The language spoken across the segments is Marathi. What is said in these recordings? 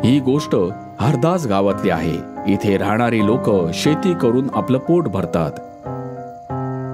ही गोष्ट हरदास गावातली आहे. इथे राहणारी लोक शेती करून आपलं पोट भरतात.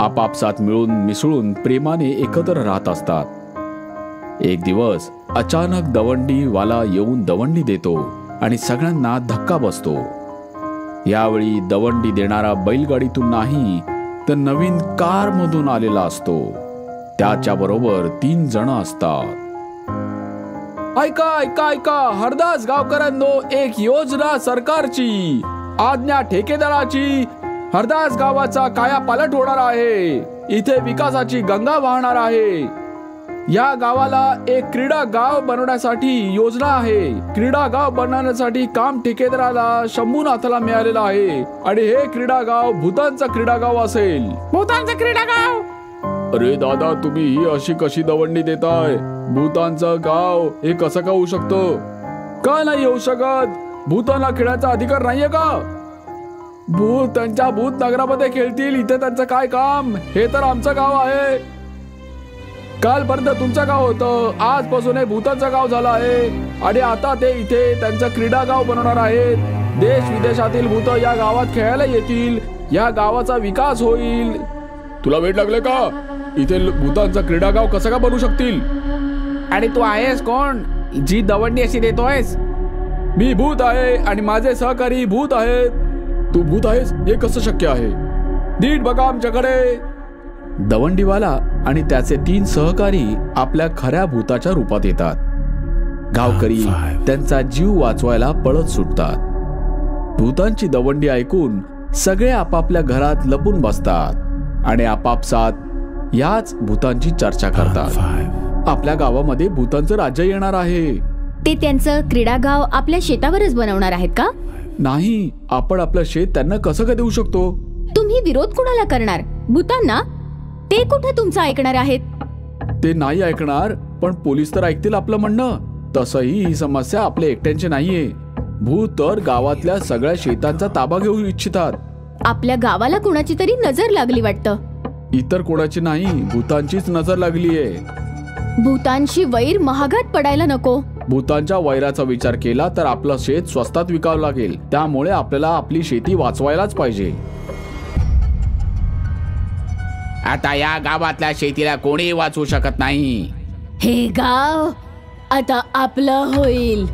आपापसात मिळून मिसळून प्रेमाने एकत्र राहत असतात. एक दिवस अचानक दवंडीवाला येऊन दवंडी देतो आणि सगळ्यांना धक्का बसतो. यावेळी दवंडी देणारा बैलगाडीतून नाही तर नवीन कार मधून आलेला असतो. त्याच्या बरोबर 3 जण असतात. ऐका ऐका ऐका, हरदास गावकऱ्यांनो, एक योजना सरकारची, आज्ञा ठेकेदाराची. हरदास गावाचा कायापालट होणार आहे. इथे विकासाची गंगा वाहणार आहे. या गावाला एक क्रीडा गाव बनवण्यासाठी योजना आहे. क्रीडा गाव बनवण्यासाठी काम ठेकेदाराला शंभूनाथाला मिळालेलं आहे आणि हे क्रीडा गाव भूतानचं क्रीडा गाव असेल. भूतानचं क्रीडा गाव? अरे दादा, तुम्ही ही अशी कशी दवंडी देताय? भूतानचं गाव हे कसं का होऊ शकतं? का नाही होऊ शकत? भूतानला खेळायचा अधिकार नाहीये का? भूत त्यांच्या भूत नगरामध्ये खेळतील, इथे त्यांचं काय काम? हे तर आमचं गाव आहे. कालपर्यंत तुमचं गाव होतं, आजपासून हे भूतानचं गाव झालं आहे आणि आता ते इथे त्यांचं क्रीडा गाव बनवणार आहेत. देश विदेशातील भूत या गावात खेळायला येतील. या गावाचा विकास होईल. तुला वेळ लागले का? इथे भूतानचं क्रीडा गाव कसं का बनवू शकतील? आणि तू आहेस कोण, जी दवंडी अशी देतोयस? मी भूत आहे आणि माझे सहकारी भूत आहेत. तू भूत आहेस हे कसं शक्य आहे? नीट बघा आमच्याकडे. दवंडीवाला आणि त्याचे 3 सहकारी आपल्या खऱ्या भूताच्या रूपात येतात. गावकरी त्यांचा जीव वाचवायला पळत सुटतात. भूतांची दवंडी ऐकून सगळे आपापल्या घरात लपून बसतात आणि आपापसात याच भूतांची चर्चा करतात. आपल्या गावामध्ये भूतांचं राज्य येणार आहे. ते त्यांचं क्रीडा गाव आपल्या शेतावरच बनवणार आहेत का? नाही, आपण आपलं शेत त्यांना कसं का देऊ शकतो? तुम्ही विरोध कुणाला करणार? भूतांना? ते कुठे तुमचं ऐकणार आहेत? ते नाही ऐकणार, पण पोलीस तर ऐकतील आपलं म्हणणं. तसंही ही समस्या आपल्या एकट्यांची नाहीये. भूत तर गावातल्या सगळ्या शेतांचा ताबा घेऊ इच्छितात. आपल्या गावाला कुणाची तरी नजर लागली वाटतं. इतर कोणाची नाही, भूतांचीच नजर लागलीये. भूतांशी वैर महागात पडायला नको. भूतांच्या वैराचा विचार केला तर आपलं शेत स्वस्तात विकावं लागेल. त्यामुळे आपल्याला आपली शेती वाचवायलाच पाहिजे. आता या गावातल्या शेतीला कोणी वाचवू शकत नाही. हे गाव आता आपलं होईल.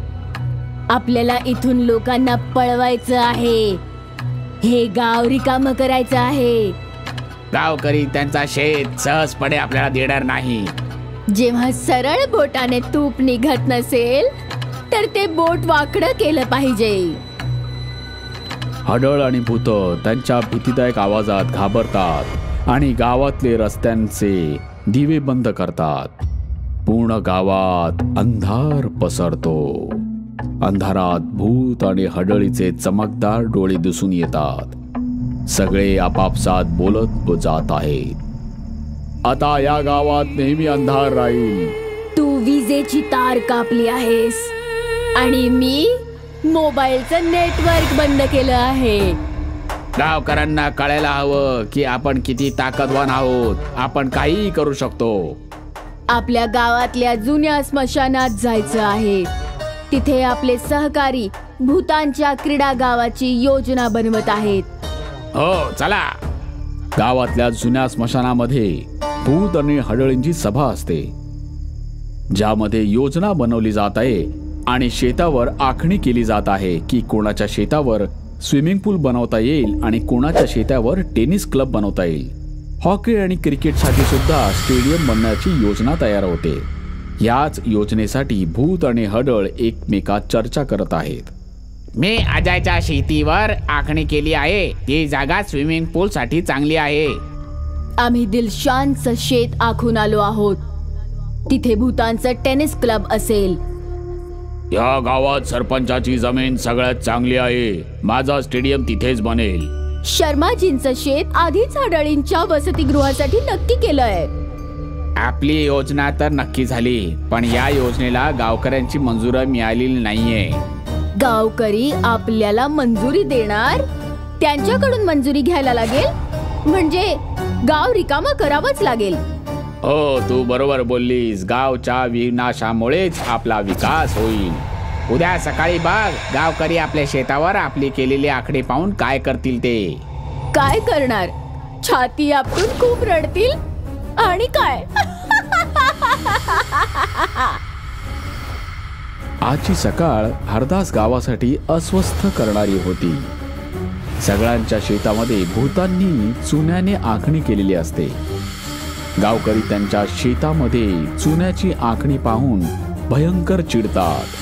आपल्याला इथून लोकांना पळवायचं आहे. हे गाव रिकामं करायचं आहे. गावकरी त्यांचा शेत सहजपणे आपल्याला देणार नाही. जेव्हा सरळ बोटाने तूप निघत नसेल तर ते बोट वाकडं केलं पाहिजे. हडळ आणि भूत त्यांच्या भीतीदायक आवाजात घाबरतात आणि गावातले रस्त्यांचे दिवे बंद करतात. पूर्ण गावात अंधार पसरतो. अंधारात भूत आणि हडळीचे चमकदार डोळे दिसून येतात. सगळे आपापसात बोलत जात आहेत. आता या गावात नेहमी अंधार राहील. तू विजेची तार कापली आहेस आणि मी मोबाईलचं नेटवर्क बंद केलं आहे. गावकऱ्यांना कळायला हवं की आपण किती ताकदवान आहोत. आपण काहीही करू शकतो. आपल्या गावातल्या जुन्या स्मशानात जायचं आहे. तिथे आपले सहकारी भूतांच्या क्रीडा गावाची योजना बनवत आहेत. हो, चला. गावातल्या जुन्या स्मशानामध्ये भूत आणि हडळींची सभा असते, ज्यामध्ये योजना बनवली जात आहे आणि शेतावर आखणी केली जात आहे की कोणाच्या शेतावर स्विमिंग पूल बनवता येईल आणि कोणाच्या शेतावर टेनिस क्लब बनवता येईल. हॉकी आणि क्रिकेटसाठी सुद्धा स्टेडियम बनवण्याची योजना तयार होते. याच योजनेसाठी भूत आणि हडळ एकमेकात चर्चा करत आहेत. मी अजयच्या शेतीवर आखणी केली आहे. ती जागा स्विमिंग पूल साठी चांगली आहे. आम्ही दिलशानचं शेत आखून आलो आहोत. तिथे भूतांचं टेनिस क्लब असेल. या गावात सरपंचाची जमीन सगळ्यात चांगली आहे. माझा स्टेडियम तिथेच बनेल. शर्माजींचं शेत आधीच हडळींच्या वसतिगृहासाठी नक्की केलंय. आपली योजना तर नक्की झाली, पण या योजनेला गावकऱ्यांची मंजुरी मिळालेली नाहीये. गावकरी आपल्याला मंजुरी देणार? त्यांच्याकडून मंजुरी घ्यायला लागेल म्हणजे गाव रिकामं करावंच लागेल. हो, तू बरोबर बोललीस. गावच्या विनाशामुळेच आपला विकास होईल. उद्या सकाळी बघ, गावकरी आपल्या शेतावर आपली केलेली आखणी पाहून काय करतील ते. काय करणार? छाती आपटून खूप रडतील आणि काय. आजची सकाळ हरदास गावासाठी अस्वस्थ करणारी होती. सगळ्यांच्या शेतामध्ये भूतांनी चुन्याने आखणी केलेली असते. गावकरी त्यांच्या शेतामध्ये चुन्याची आखणी पाहून भयंकर चिडतात.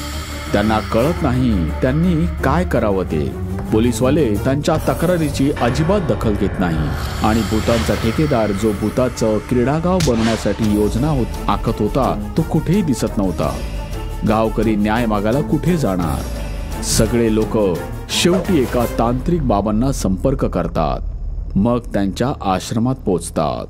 त्यांना कळत नाही त्यांनी काय करावं ते. पोलीसवाले त्यांच्या तक्रारीची अजिबात दखल घेत नाही आणि भूतांचा ठेकेदार जो भूताचं क्रीडागाव बनवण्यासाठी योजना आखत होता तो कुठेही दिसत नव्हता. गावकरी न्याय मागायला कुठे जाणार? सगळे लोक शेवटी एका तांत्रिक बाबांना संपर्क करतात. मग त्यांच्या आश्रमात पोचतात.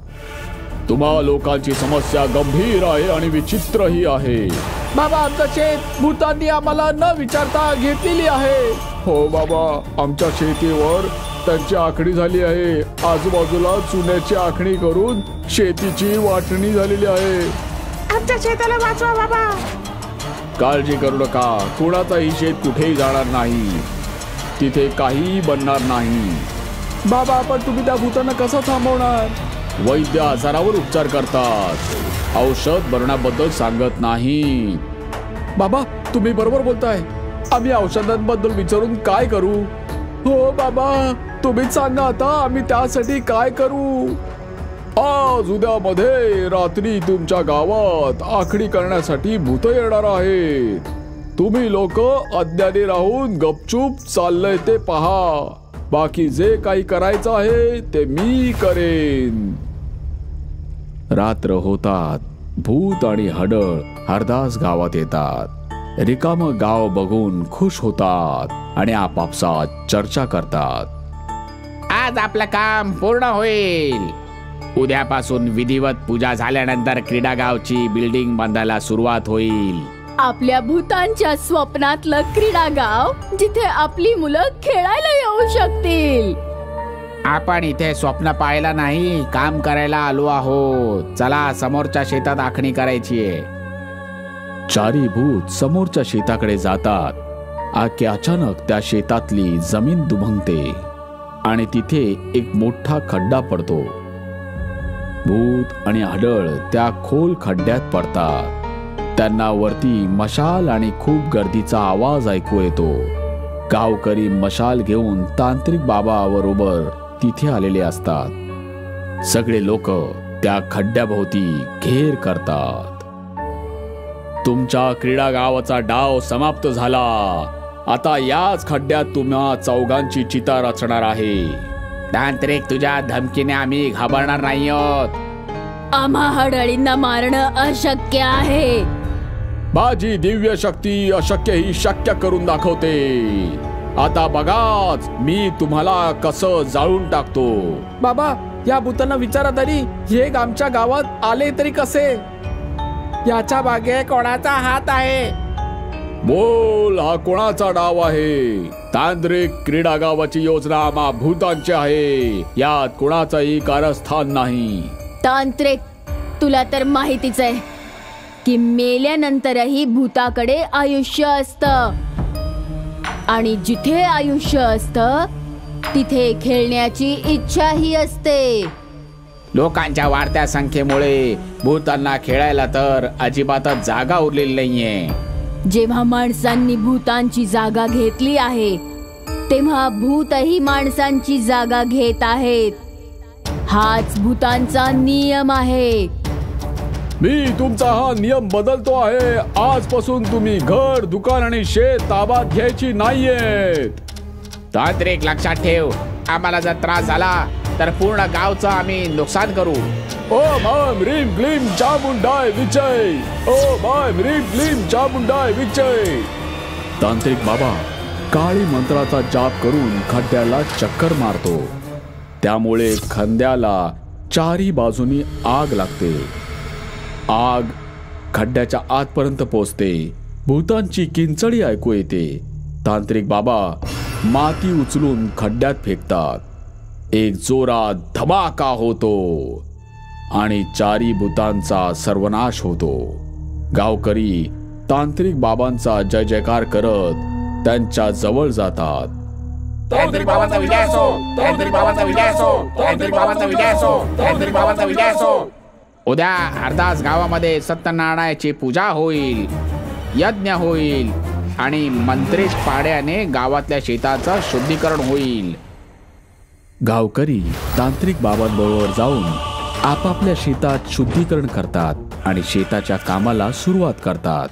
तुम्हा लोकांची समस्या गंभीर आहे आणि विचित्रही आहे. बाबा, आमचं शेत भूतांनी आम्हाला न विचारता घेतलेली आहे. हो बाबा, आमच्या शेतीवर त्यांची आखणी झाली आहे. आजूबाजूला चुन्याची आखणी करून शेतीची वाटणी झालेली आहे. आमच्या शेताला वाचवा बाबा. काळजी करू नका, कुणाचाही शेत कुठेही जाणार नाही. तिथे काहीही बनणार नाही. बाबा, पण तुम्ही त्या भूतांना कसं थांबवणार? वैद्य आजारावर उपचार करतात, औषध बनवण्याबद्दल सांगत नाही. बाबा, तुम्ही बरोबर बोलताय. आम्ही औषधांबद्दल विचारून काय करू? हो बाबा, तुम्हीच सांगा आता, आम्ही त्यासाठी काय करू? आज उद्यामध्ये रात्री तुमच्या गावात आखणी करण्यासाठी भूत येणार आहेत. तुम्ही लोक अज्ञानी राहून गपचूप चाललंय ते पहा. बाकी जे काही करायचं आहे ते मी करेन. रात्र होतात. भूत आणि हडळ हरदास गावात येतात. रिकामं गाव बघून खुश होतात आणि आपापसात चर्चा करतात. आज आपलं काम पूर्ण होईल. उद्यापासून विधिवत पूजा झाल्यानंतर क्रीडा गावची बिल्डिंग बांधायला सुरुवात होईल. आपल्या भूतांच्या स्वप्नातलं क्रीडा गाव, जिथे आपली मुलं खेळायला येऊ शकतील. आपण इथे स्वप्न पाहायला नाही, काम करायला आलो आहोत. चला, समोरच्या शेतात आखणी करायची आहे. चारी भूत समोरच्या शेताकडे जातात. अचानक त्या शेतातली जमीन दुभंगते आणि तिथे एक मोठा खड्डा पडतो. भूत आणि हडळ त्या खोल खड्ड्यात पडतात. त्यांना वरती मशाल आणि खूप गर्दीचा आवाज ऐकू येतो. गावकरी मशाल घेऊन तांत्रिक बाबा बरोबर तिथे आलेले असतात. सगळे लोक त्या खड्ड्याभोवती घेर करतात. तुमच्या क्रीडा गावाचा डाव समाप्त झाला. आता याच खड्ड्यात तुम्हा चौघांची चिता रचणार आहे. तांत्रिक, तुझ्या धमकीने आम्ही घाबरणार नाही आहोत. आम्हा हडळींना मारणं अशक्य आहे. माझी दिव्य शक्ती अशक्य ही शक्य करून दाखवते. आता बघाच मी तुम्हाला कसं जाळून टाकतो. बाबा, या भूतांना विचारा तरी, हे आमच्या गावात आले तरी कसे? याच्या मागे कोणाचा हात आहे? बोल, हा कोणाचा डाव आहे? तांत्रिक क्रीडा गावाची योजना आम्हा भूतांची आहे. यात कोणाचंही कारस्थान नाही. तांत्रिक, तुला तर माहितीच आहे की मेल्यानंतरही भूताकडे आयुष्य असतं आणि जिथे आयुष्य असतं तिथे खेळण्याची इच्छाही असते. लोकांच्या वाढत्या संख्येमुळे भूतांना खेळायला तर अजिबातच जागा उरलेली नाहीये. जेव्हा माणसांनी भूतांची जागा घेतली आहे, तेव्हा भूतही माणसांची जागा घेत आहेत. हाच भूतांचा नियम आहे. मी तुमचा हा नियम बदलतो आहे. आजपासून तुम्ही घर, दुकान आणि शेत ताब्यात घ्यायची नाहीयेत. तांत्रिक, लक्षात ठेव, आम्हाला जर त्रास झाला तर पूर्ण गावचं आम्ही नुकसान करू. ओम हम ह्रीम क्लीम चामुंडाय विजय. ओम हम ह्रीम क्लीम चामुंडाय विजय. तांत्रिक बाबा काळी मंत्राचा जाप करून खड्ड्याला चक्कर मारतो. त्यामुळे खंद्याला चारी बाजूनी आग लागते. आग खड्ड्याच्या आतपर्यंत पोहोचते. भूतांची किंचडी ऐकू येते. तांत्रिक बाबा माती उचलून खड्ड्यात फेकतात. एक जोरात धमाका होतो आणि चारी भूतांचा सर्वनाश होतो. गावकरी तांत्रिक बाबांचा जय जयकार करत त्यांच्या जवळ जातात. तांत्रिक बाबांचा विजय असो, तांत्रिक बाबांचा विजय असो, तांत्रिक बाबांचा विजय असो, तांत्रिक बाबांचा विजय असो. उद्या हरदास गावामध्ये सत्यनारायणाची पूजा होईल, यज्ञ होईल आणि मंत्रेश पाड्याने गावातल्या शेताचं शुद्धीकरण होईल. गावकरी तांत्रिक बाबांबरोबर जाऊन आपापल्या शेतात शुद्धीकरण करतात आणि शेताच्या कामाला सुरुवात करतात.